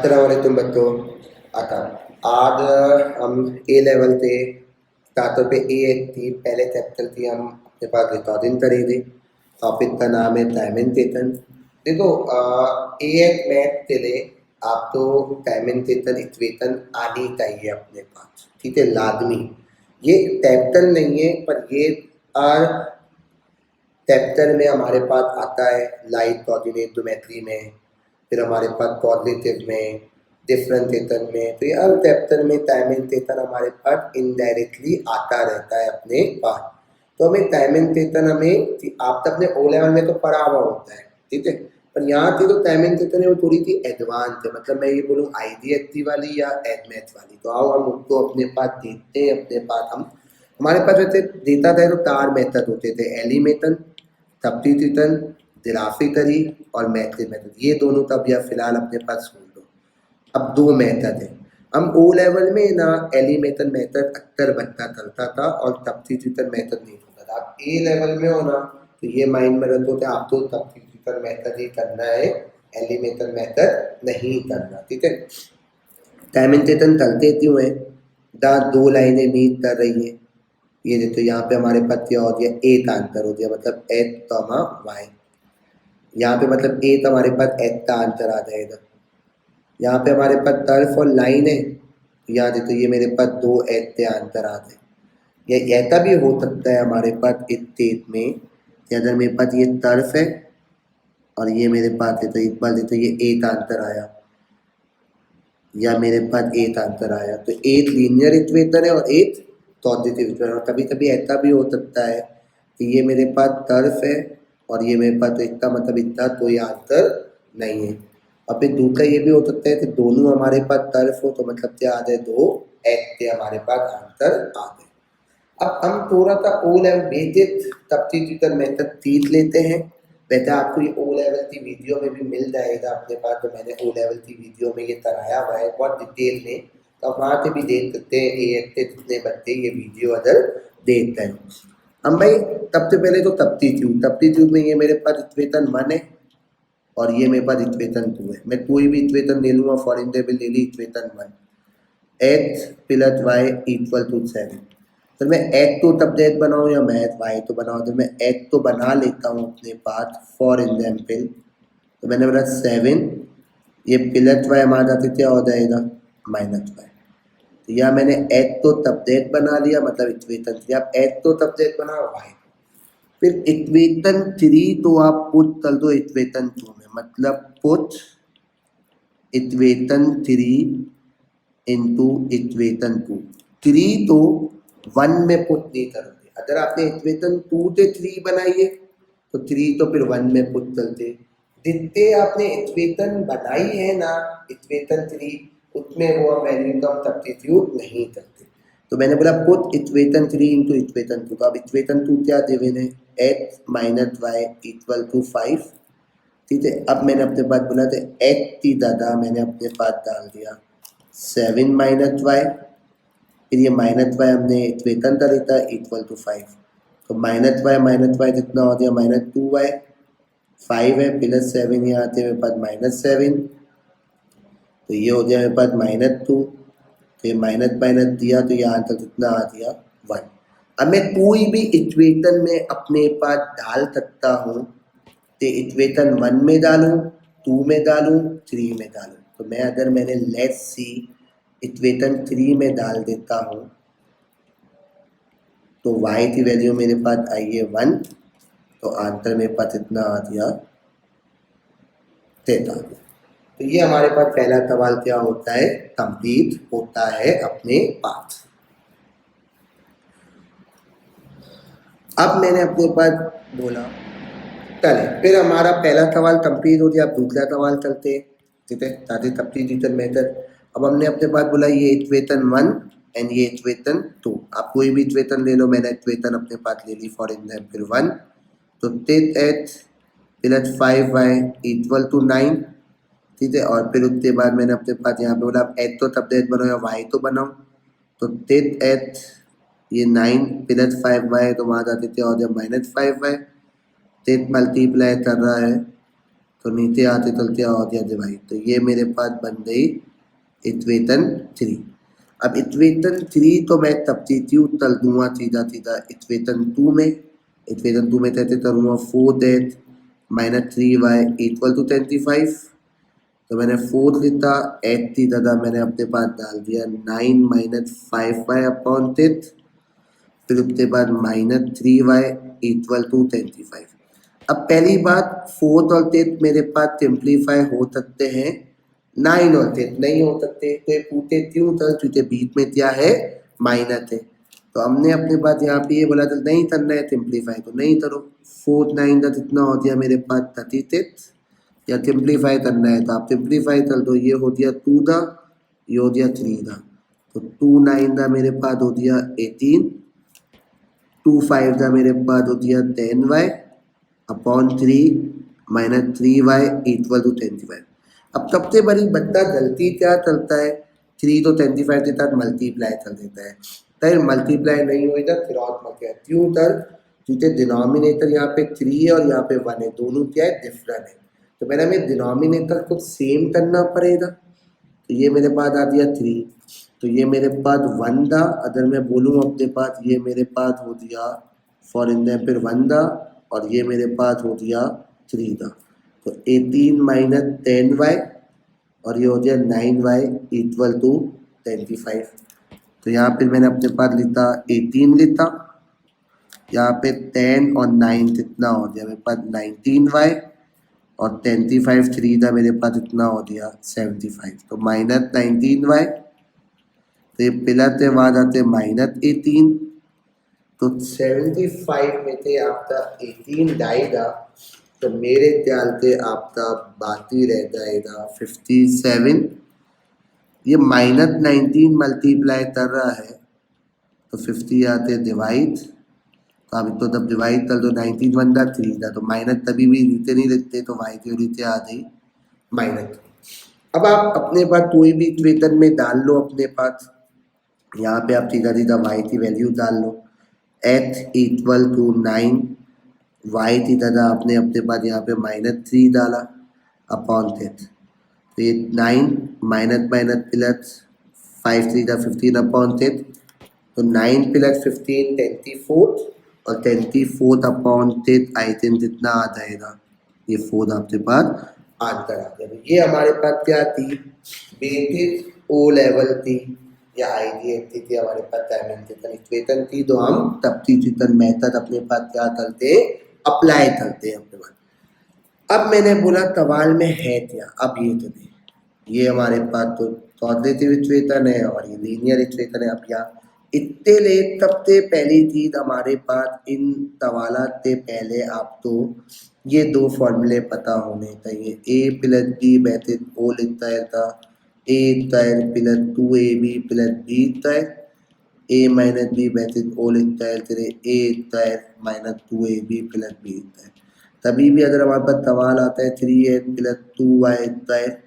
अस्सलाम वालेकुम बच्चों। आता आज हम ए लेवल थे स्टार्टर पे ए एक थी पहले चैप्टर थी हम अपने पास रिकॉर्डिंग करी थी। टॉपिक का नाम है टाइमिंग टेबल। देखो ए एक मैथ के लिए आप तो टाइमिंग टेबल इक्वेशन आनी चाहिए अपने पास, ठीक है, लाजमी। ये चैप्टर नहीं है पर ये आर चैप्टर में हमारे पास आता है लाइट कोऑर्डिनेट ज्योमेट्री में, फिर हमारे पास पॉजिटिव में, डिफरेंशिएशन में। तो ये हर चैप्टर में टाइमिंग टेबल हमारे पास इनडायरेक्टली आता रहता है अपने पास। तो हमें टाइमिंग टेबल हमें आप तो अपने ओ लेवल में तो पढ़ा हुआ होता है, ठीक है, पर यहाँ की जो टाइमिंग टेबल है वो थोड़ी सी एडवांस है। मतलब मैं ये बोलूँ आईडीएसटी वाली या एडमैथ वाली। तो आओ हम उसको अपने पास देखते हैं। अपने पास हम हमारे पास वैसे देता था तो 4 मेथड होते थे, एलिमेशन, सब्स्टिट्यूशन, ग्राफिकली और मैथ्स मेथड। ये दोनों तब या फिलहाल अपने पास सुन लो। अब 2 मेथड है। हम ओ लेवल में ना एलिमेशन मेथड अक्सर बच्चा चलता था और सब्स्टिट्यूशन मेथड नहीं होता था। आप ए लेवल में हो ना तो ये माइंड में रखो कि आपको सब्स्टिट्यूशन मेथड ही करना है, एलिमेशन मेथड नहीं करना, ठीक है। टाइमिंग चलते क्यों है? जहाँ 2 लाइनें मीट कर रही है, ये देखो यहाँ पे हमारे पास क्या हो गया, ए का आंसर हो गया, मतलब एक्स कॉमा वाई। यहाँ पे मतलब ए तो हमारे पास एक्स का आंसर आ जाएगा। यहाँ पे हमारे पास तर्फ और लाइन है, यहाँ देखो ये मेरे पास 2 एक्स के आंसर आ जाए। ये ऐसा भी हो सकता है हमारे पास इस केस में कि अगर मेरे पास ये तर्फ है और ये मेरे पास है तो एक बार देखो ये ए का आंसर आया या मेरे पास एक आंसर आया। तो एक लीनियर इक्वेशन है और एक पॉजिटिव इक्वेशन। और कभी कभी ऐसा भी हो सकता है कि ये मेरे पास तर्फ है और ये मेरे पास, तो इसका मतलब इतना कोई आंसर नहीं है। और फिर दूसरा ये भी हो सकता है कि दोनों हमारे पास तर्फ हो तो मतलब क्या आ जाए, 2 एक्स के हमारे पास आंसर आ जाए। अब हम थोड़ा सा O level basic substitution method सीख लेते हैं। वैसे आपको ये ओ लेवल की वीडियो में भी मिल जाएगा अपने पास, तो मैंने ओ लेवल की वीडियो में ये कराया हुआ है बहुत डिटेल में, तो आप वहाँ से भी देख सकते हैं ए एक से जितने बच्चे ये वीडियो अगर देखते हैं। हम भाई सबसे पहले तो सब्स्टिट्यूट में ये मेरे पास इक्वेशन 1 है और ये मेरे पास इक्वेशन 2 है। मैं कोई भी इक्वेशन ले लूँगा, फॉर एग्जाम्पल ले ली equation 1, x plus y equal to 7। तो मैं एक्स तो सब्जेक्ट बनाऊँ या मैथ वाई तो बनाऊँ? तो मैं एक्स तो बना लेता हूँ अपने पास, फॉर एग्जाम्पल तो मैंने बोला 7, ये प्लस वाई हमारा जाते क्या हो जाएगा, माइनस वाई। तो या मैंने एक्स तो सब्जेक्ट बना लिया, मतलब इक्वेशन 3। आप एक्स तो सब्जेक्ट बनाओ वाई, फिर इक्वेशन 3 तो आप पुट कर दो इक्वेशन 2 में, मतलब पुट इक्वेशन 3 इंटू इक्वेशन 2। 3 तो 1 में पुट नहीं करोगे। अगर आपने इक्वेशन 2 से 3 बनाई है तो 3 तो फिर 1 में पुट करते। जितने आपने इक्वेशन बनाई है ना इक्वेशन 3, उसमें वो वैल्यू का सब्स्टिट्यूट नहीं करते। तो मैंने बोला पुट इक्वेशन 3 इंटू इक्वेशन 2। तो अब इक्वेशन 2 क्या दे मैंने, X minus Y equal to 5, ठीक है। अब मैंने अपने पास बोला था एक्स की जगह मैंने अपने पास डाल दिया 7 माइनस वाई, फिर ये माइनस वाई हमने इक्वेशन का लेता है इक्वल टू 5। तो माइनस वाई जितना हो गया -2y, 5 है प्लस 7 यहाँ आते मेरे पास -7, तो ये हो गया मेरे पास -2। तो ये माइनस माइनस दिया तो ये आंसर कितना आ गया 1। अब मैं कोई भी इक्वेशन में अपने पास डाल सकता हूँ, तो इक्वेशन 1 में डालूँ, 2 में डालूँ, 3 में डालूँ। तो मैं अगर मैंने लेट्स सी इक्वेशन 3 में डाल देता हूँ तो y की वैल्यू मेरे पास आई है 1, तो आंसर मेरे पास इतना आ गया 43। तो ये हमारे पास पहला सवाल क्या होता है, कंप्लीट होता है अपने पास। अब मैंने अपने पास बोला चले, फिर हमारा पहला सवाल कंप्लीट हो गया। अब दूसरा सवाल चलते हैं, ठीक है, ताकि सब्स्टिट्यूशन मेथड। अब हमने अपने पास बोला ये इक्वेशन 1 एंड ये इक्वेशन 2। आप कोई भी इक्वेशन ले लो, मैंने इक्वेशन अपने पास ले ली फॉर एग्जाम्पल 1। तो 10x plus 5y equal to 9, ठीक है। और फिर उसके बाद मैंने अपने पास यहाँ पे बोला x तो सब्जेक्ट बनाओ या y तो बनाओ। तो 10x ये 9 प्लस 5y, तो वहाँ जाते थे और जब -5y 10 मल्टीप्लाई कर रहा है तो नीचे आते चलते हो गया डिवाइड, तो ये मेरे पास बन गई इक्वेशन 3। अब इक्वेशन 3 तो मैं सब्स्टिट्यूट कर दूंगा सीधा सीधा इक्वेशन 2 में। इक्वेशन 2 में कैसे करूँगा, 4z minus 3y equal to 25। तो मैंने 4 लिखा, 8 की जगह मैंने अपने पास डाल दिया 9 माइनस 5y अपॉन 6, फिर उसके बाद माइनस 3y इक्वल टू 25। अब पहली बात, 4 और 6 मेरे पास सिंप्लीफाई हो सकते हैं, 9 और 6 नहीं हो सकते। तो पूछे क्यों सर, क्योंकि बीच में क्या है, माइनस है। तो हमने अपने पास यहाँ पे ये बोला था नहीं करना है सिंप्लीफाई, तो नहीं करो। 4 9 का कितना हो गया मेरे पास 36, या सिंप्लीफाई करना है तो आप सिंप्लीफाई कर दो। ये हो गया 2 दा, ये हो गया 3 दा, तो 2 9 दा मेरे पास हो गया 18, 2 5 दा मेरे पास हो गया 10y upon 3 minus 3y equal to 25। अब सबसे बड़ी बच्चा गलती क्या चलता है, 3 तो 25 के साथ मल्टीप्लाई कर देता है। सर मल्टीप्लाई नहीं होगा, क्रॉस मल्टीप्लाई क्यों सर, क्योंकि डिनोमिनेटर यहाँ पे 3 है और यहाँ पे 1 है, दोनों क्या है, डिफरेंट है। तो मैंने हमें डिनोमिनेटर को सेम करना पड़ेगा। तो ये मेरे पास आ गया 3, तो ये मेरे पास 1 था। अगर मैं बोलूँ अपने पास, ये मेरे पास हो दिया फॉर एग्जाम्पल 1 था, और ये मेरे पास हो दिया 3 था। तो 18 माइनस 10y और ये हो गया 9y इक्वल टू 25। तो यहाँ पे मैंने अपने पास लिखा 18 लिखा, यहाँ पे 10 और 9 कितना हो गया मेरे पास 19y, और 25 3 था मेरे पास इतना हो गया 75। तो माइनस 19y, तो ये प्लस है, वहाँ जाते माइनस 18, तो 75 में से आपका 18 जाएगा, तो मेरे ख्याल से आपका बाकी रह जाएगा 57। ये माइनस 19 मल्टीप्लाई कर रहा है, तो 50 आते डिवाइड, तो अब तो तब डिवाइड कर दो, 19 1 था 3 था, तो माइनस तभी भी नीचे नहीं लिखते, तो वाई की नीचे आ गई माइनस। अब आप अपने पास कोई भी इक्वेशन में डाल लो अपने पास, यहाँ पे आप सीधा सीधा वाई की वैल्यू डाल लो, x इक्वल टू 9, वाई की जगह आपने अपने पास यहाँ पे माइनस 3 डाला अपॉन 6, तो ये 9 माइनस माइनस प्लस 5 3 का 15 अपॉन 6, तो 9 प्लस 15 24, और 24 अपॉन 6 आई थिंक जितना आ जाएगा, ये 4 आपके पास आंसर आ जाएगा। ये हमारे पास क्या थी, बेसिक ओ लेवल थी या आईडीएफटी थी हमारे पास, डायमेंशनल इक्वेशन थी, तो हम सब्स्टिट्यूशन मेथड अपने पास क्या करते, अप्लाई करते हैं अपने पास। अब मैंने बोला सवाल में है क्या, अब ये तो दे, ये हमारे पास तो पॉजिटिव इक्वेशन है और ये लीनियर इक्वेशन है। अब यहाँ इतने ले, सबसे पहली चीज हमारे पास इन सवालात से पहले आपको ये दो फॉर्मूले पता होने चाहिए। ए प्लस बी बैठे ओ लिखता है था, a square plus 2ab plus b square, a minus b बैठे ओ लिखता है तेरे a square minus 2ab plus b square. तभी भी अगर हमारे पास सवाल आता है 3a प्लस 2y स्क्वायर,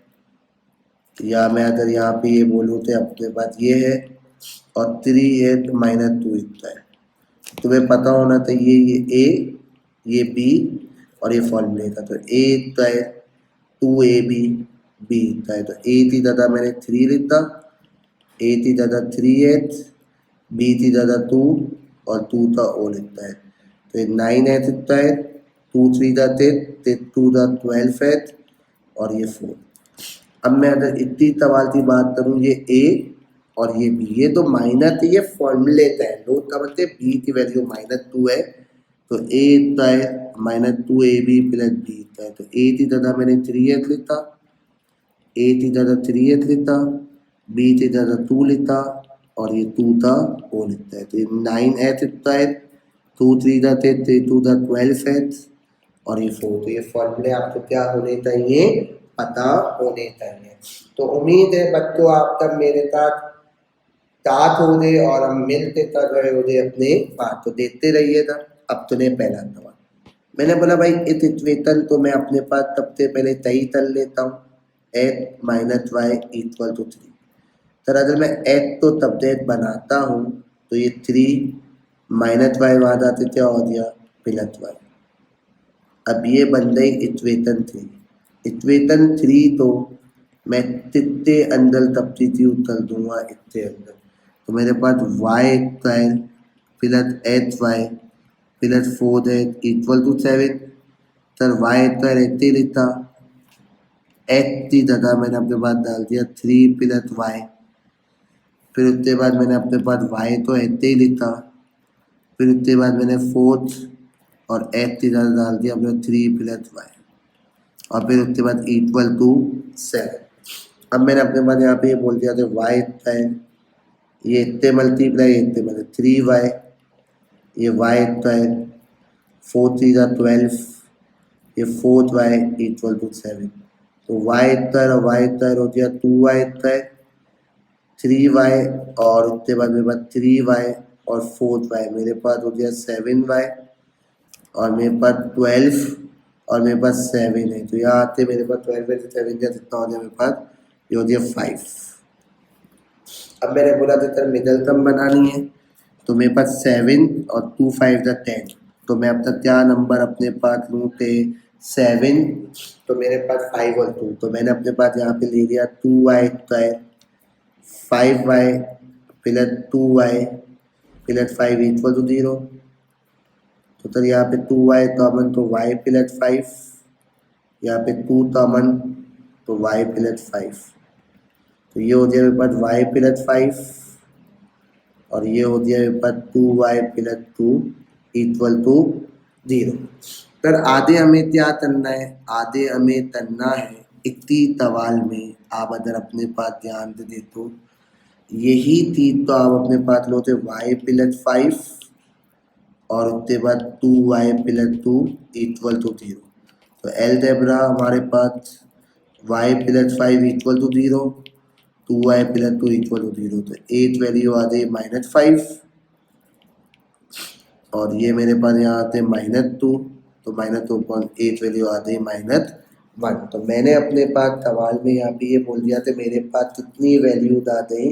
या मैं अगर यहाँ पे ये बोलूँ तो अपने पास ये है, और 3a माइनस 2 स्क्वायर, तुम्हें पता होना चाहिए ये ए, ये बी, और ये फॉर्मूले का, तो a square 2ab B square, तो ए की जगह मैंने 3 लिखा, ए की जगह 3h, बी की जगह 2, और 2 का ओ लिखता है, तो ये 9h स्क्वायर, 2 3 का 6 2 का 12h, और ये 4। अब मैं अगर इतनी सवाल की बात करूँ, ये ए और ये बी, ये तो माइनस है, ये फॉर्मूले का है, लोग समझते बी की वैल्यू माइनस 2 है, तो a square minus 2ab plus b square, तो ए की जगह मैंने 3h लिखा, ए की जगह 3h लिखा, बी की जगह 2 लिखा, और ये 2 का ओ लिखता है, तो ये 9h स्क्वायर, 2 3 का 6 2 का 12h, और ये 4। तो ये फॉर्मूले आपको क्या होने चाहिए, पता होने चाहिए। तो उम्मीद है बच्चों आप तब मेरे साथ साथ हो गए और हम मिलते कर रहे हो गए अपने बात, तो देखते रहिएगा। अब तूने पहला सवाल मैंने बोला भाई इस इक्वेशन तो मैं अपने पास सबसे पहले सही कर लेता हूँ, x minus Y equal to 3। Sir अगर मैं x तो सब्जेक्ट बनाता हूँ तो ये 3 माइनस वाई वहाँ जाते क्या हो गया प्लस वाई। अब ये बन गई इक्वेशन 3। इक्वेशन 3 तो मैं तित्ते अंदर तपती उतर दूंगा इतने अंदर, तो मेरे पास y square plus h y plus 4z equal to 7। Sir y square इतने लिखा, एच की जगह मैंने अपने पास डाल दिया 3 प्लस वाई, फिर उसके बाद मैंने अपने पास वाई तो ऐसे ही लिखा, फिर उसके बाद मैंने 4 और एच की जगह डाल दिया अपने 3 प्लस वाई, और फिर उसके बाद इक्वल टू 7। अब मैंने अपने पास यहाँ पे ये बोल दिया था वाई स्क्वायर, ये इतने मल्टीप्लाई इतने मतलब 3y, ये वाई स्क्वायर 4 3 12, ये 4y इक्वल टू 7। तो वाई स्क्वायर और वाई स्क्वायर हो गया 2y स्क्वायर, 3y और उसके बाद मेरे पास 3y और 4y, मेरे पास हो गया 7y, और मेरे पास 12 और मेरे पास 7 है, तो यहाँ आते मेरे पास 12 में 7 का कितना हो गया मेरे पास, ये हो गया 5। अब मैंने बोला था सर मिडल टर्म बनानी है, तो मेरे पास 7 और 2 5 10, तो मैं अब तक क्या नंबर अपने पास लूँ थे 7, तो मेरे पास 5 और 2, तो मैंने अपने पास यहाँ पे ले लिया 2y square 5y plus 2y plus 5 equal to 0। तो सर यहाँ पे 2y कॉमन तो y प्लस 5, यहाँ पे 2 कॉमन तो y प्लस 5, तो ये हो गया मेरे पास y प्लस 5, और ये हो गया मेरे पास 2y plus 2 equal to 0। Sir आधे हमें क्या करना है, आधे हमें करना है इतनी सवाल में, आप अगर अपने पास ध्यान दे दे तो यही चीज तो आप अपने पास लो थे y प्लस 5 और उसके बाद 2y प्लस 2 इक्वल टू 0। तो एलजेब्रा हमारे पास y plus 5 equal to 0, 2y plus 2 equal to 0, तो 8 वैल्यू आ गई -5, और ये मेरे पास यहाँ आते -2, तो -2 अपॉन 8 वैल्यू आ गई -1। तो मैंने अपने पास सवाल में यहाँ पे ये बोल दिया था मेरे पास कितनी वैल्यू आ गई,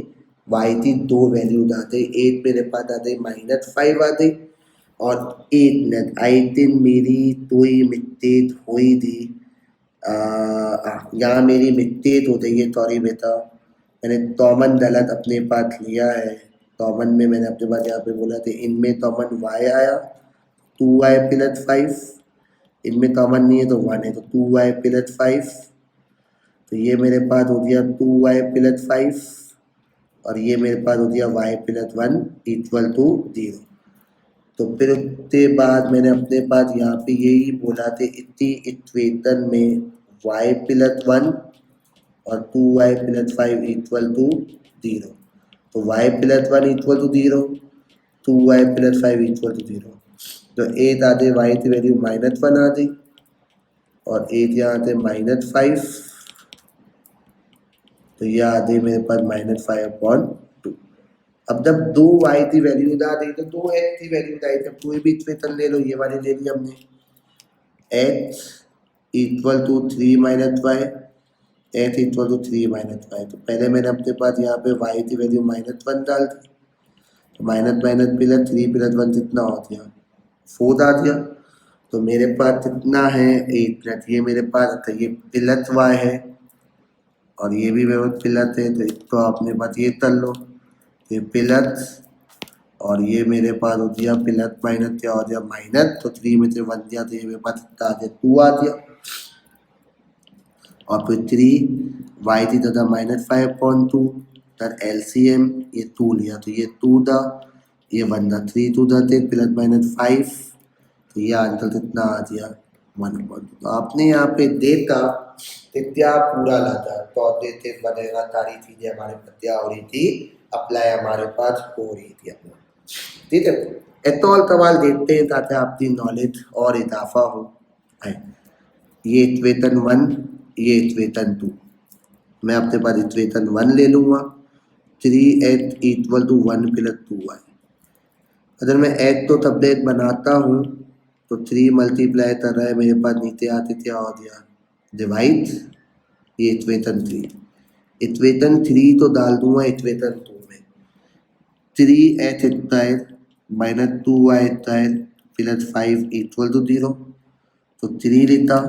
y की 2 वैल्यू आ गई, 8 मेरे पास आ गई -5 आ गई, और 8 नेट आई थिंक मेरी तो ही मिस्टेक हुई थी, यहाँ मेरी मिस्टेक हो गई है, सॉरी बेटा, मैंने कॉमन गलत अपने पास लिया है। कॉमन में मैंने अपने पास यहाँ पे बोला था इनमें कॉमन y आया 2y प्लस 5, इनमें कॉमन नहीं है तो 1 है, तो 2y प्लस 5, तो ये मेरे पास हो गया 2y प्लस 5, और ये मेरे पास हो गया y प्लस 1 इक्वल टू 0। तो फिर उसके बाद मैंने अपने पास यहाँ पे यही बोला था इतनी इक्वेशन में y प्लस 1 और 2y प्लस 5 इक्वल टू 0, तो y plus 1 equal to 0, 2y plus 5 equal to 0, तो 8 आते y की वैल्यू -1 आ गई, और 8 यहाँ आते -5, तो यह आ गई मेरे पास -5/2। अब जब 2 y की वैल्यू आ गई तो 2 x की वैल्यू आई, तब कोई भी इक्वेशन ले लो, ये वाली ले ली हमने, x equal to 3 - y, x equal to 3 - y, तो पहले मैंने अपने पास यहाँ पे y की वैल्यू -1 डाल दी, तो माइनस माइनस प्लस 3 प्लस 1 कितना हो गया 4 आ गया, तो मेरे पास कितना है 8 प्लस, ये मेरे पास था ये प्लस y है, और ये भी मेरे पास प्लस है, तो आपने बात ये कर लो, ये प्लस और ये मेरे पास हो गया प्लस माइनस क्या हो गया माइनस, तो 3 में से 1 दिया तो ये मेरे पास कितना आ गया 2 आ गया, और फिर 3 y की जगह -5/2, तर LCM ये 2 लिया, तो ये 2 था, ये 1 था, 3 2 था प्लस -5, तो ये आंसर कितना आ गया 1/2। तो आपने यहाँ पे देखा क्या पूरा लाता तो देते वगैरह सारी चीजें हमारे पास क्या हो रही थी, अप्लाई हमारे पास हो रही थी अपना, ठीक है। एतौल सवाल देखते हैं ताकि आपकी नॉलेज और इजाफा हो। ये इक्वेशन 1, ये इक्वेशन 2, मैं अपने पास इक्वेशन 1 ले लूँगा, 3x equal to 1 plus 2y। अगर मैं x तो तबदेत बनाता हूँ तो 3 मल्टीप्लाई कर रहा है मेरे पास, नीचे आते क्या हो गया डिवाइड, ये इक्वेशन 3, इक्वेशन 3 तो डाल दूंगा इक्वेशन 2 में, 3x square minus 2y square plus 5 equal to 0, तो 3 लिखा,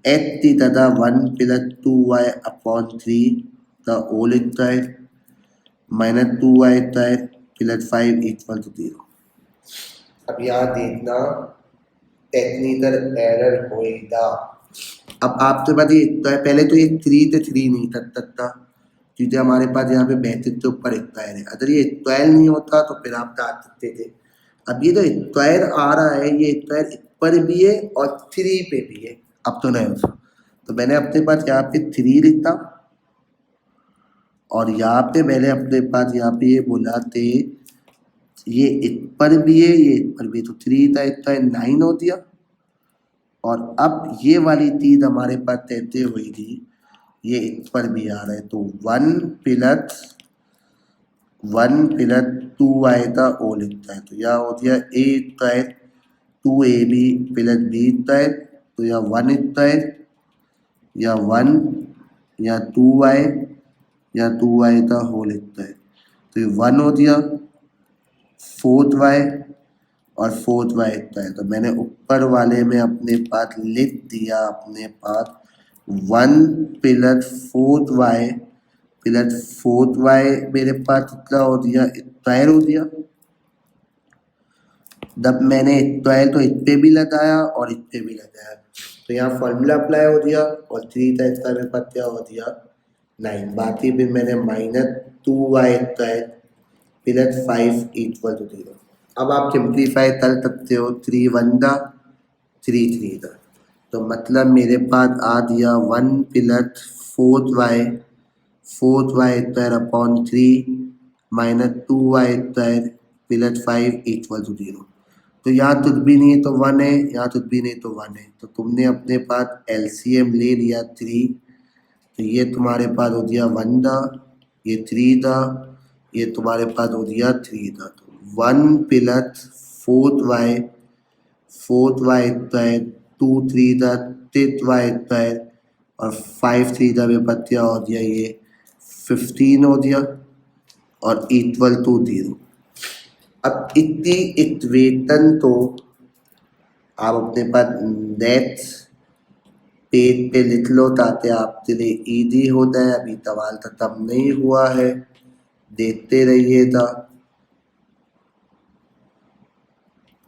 एच थी तथा 1+2y/3 the whole square -2y² + 5 = 0। अब यहाँ देखना टेक्निकल एरर होएगा। अब आपके पास ये तो है, पहले तो ये 3 नहीं था क्योंकि हमारे पास यहाँ पे 32 के ऊपर स्क्वायर है। अगर ये स्क्वायर नहीं होता तो फिर आप डाल सकते थे। अब ये तो स्क्वायर आ रहा है, ये स्क्वायर पर भी है और 3 पे भी है। अब तो नहीं होता, तो मैंने अपने पास यहाँ पे 3 लिखा और यहाँ पे मैंने अपने पास यहाँ पे ये बोला थे ये इस पर भी है, ये इस पर भी, तो 3 था, इसका 9 हो दिया। और अब ये वाली चीज हमारे पास कहते हुई थी, ये इस पर भी आ रहा है, तो 1+2y का होल स्क्वायर, तो यह हो गया a² 2ab + b², तो यह 1² या 1 या 2y या 2y का होल स्क्वायर, तो ये 1 हो गया 4y और 4y²। तो मैंने ऊपर वाले में अपने पास लिख दिया, अपने पास 1+4y + 4y मेरे पास कितना हो दिया, स्क्वायर हो दिया। जब मैंने स्क्वायर तो इस पे भी लगाया और इस पे भी लगाया, तो यहाँ फॉर्मूला अप्लाई हो दिया और 3 था, इसका मेरे पास क्या हो दिया 9। बाकी भी मैंने -2y² + 5 = 0। अब आप सिंप्लीफाई कर सकते हो, 3 1 दा 3 3 दा, तो मतलब मेरे पास आ दिया 1+4y² / 3 -2y² + 5 = 0। तो यहाँ कुछ भी नहीं है तो 1 है, यहाँ कुछ भी नहीं तो 1 है, तो तुमने अपने पास LCM ले लिया 3, तो ये तुम्हारे पास हो दिया 1 दा, ये 3 दा, ये तुम्हारे पास हो दिया 3 दा, तो 1+4y 4y², 2 3 दा 6y² और 5 3 दा मेरे पास क्या हो दिया, ये 15 हो दिया और = 0। अब इतनी इक्वेशन तो आप अपने पास नेक्स्ट पेज पे लिख लो ताकि आपके लिए ईजी होता है। अभी सवाल खत्म नहीं हुआ है, देखते रहिएगा,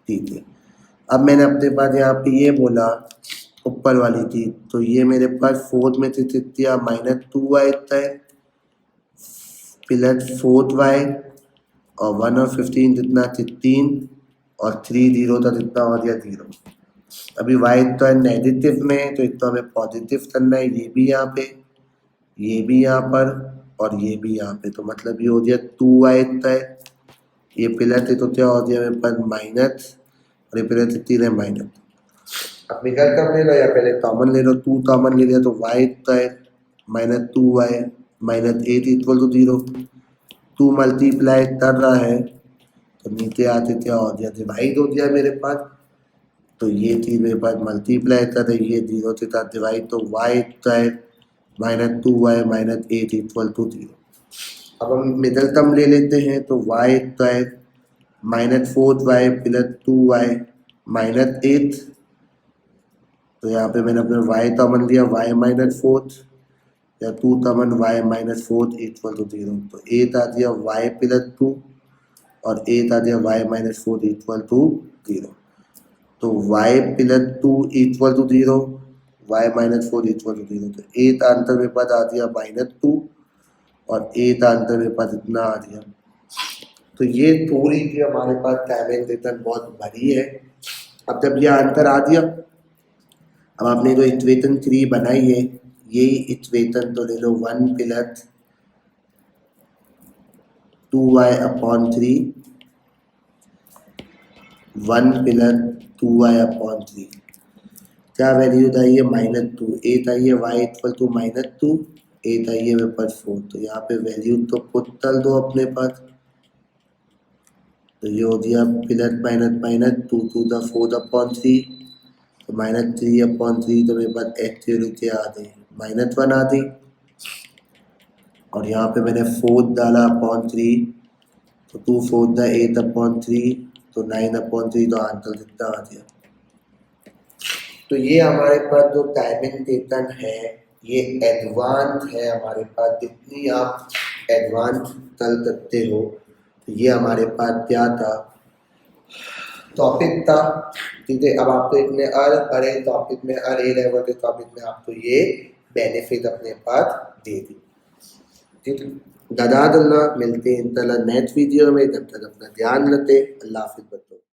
ठीक है। अब मैंने अपने पास यहाँ पे ये बोला ऊपर वाली चीज, तो ये मेरे पास 4 में से कितना -2y + 4y और 1 और 15 जितना 16 और 3 0 था जितना हो गया 0। अभी y तो है नेगेटिव में, तो इतना हमें पॉजिटिव करना है, ये भी यहाँ पे, ये भी यहाँ पर और ये भी यहाँ पे, तो मतलब ये हो गया 2y², ये प्लस है तो क्या हो गया मेरे पास माइनस और ये प्लस 3 है माइनस। अब निकल कम ले लो या पहले कॉमन ले लो, 2 कॉमन ले लिया तो y² -2y -8 = 0। 2 मल्टीप्लाई कर रहा है तो नीचे आते क्या हो गया, डिवाइड हो गया मेरे पास, तो ये चीज मेरे पास मल्टीप्लाई कर रही है 0 के साथ डिवाइड, तो y² -2y -8 = 0। अब हम मिडल टर्म ले लेते हैं, तो y² -4y + 2y -8, तो यहाँ पे मैंने अपने y कॉमन लिया, y -4 या 2 कॉमन y -4 = 0, तो 8 आ दिया y + 2 और 8 आ दिया y -4 = 0, तो y + 2 = 0, y -4 = 0, तो 8 आंसर मेरे पास आ दिया -2 और 8 आंसर मेरे पास इतना आ दिया। तो ये थोड़ी सी हमारे पास टाइमिंग रिटर्न बहुत बड़ी है। अब जब ये आंसर आ दिया, अब आपने जो इक्वेशन 3 बनाई है, यही इक्वेशन तो ले लो 1 + 2y/3 1 + 2y/3, क्या वैल्यू चाहिए -2, 8 आई है y = -2, 8 आई है मेरे पास 4, तो यहाँ पे वैल्यू तो पुट कर दो अपने पास, तो ये हो गया प्लस माइनस माइनस 2 2 द 4/3, तो -3/3, तो मेरे पास x नीचे आ गई -1 आ गई, और यहाँ पे मैंने 4 डाला अपॉन 3, तो 2 4 द 8/3, तो 9/3, तो आंसर कितना आ गया तो ये हमारे पास जो टाइमेंटेशन है ये एडवांस है हमारे पास। जितनी आप एडवांस चल सकते हो, तो ये हमारे पास क्या था, टॉपिक था। ठीक है, अब आपको इतने बड़े टॉपिक में ए लेवल के टॉपिक में आपको ये बेनिफिट अपने पास दे दी। ठीक है, दादा मिलते हैं इंशाल्लाह नेक्स्ट वीडियो में। जब तक अपना ध्यान रखें, अल्लाह हाफिज़।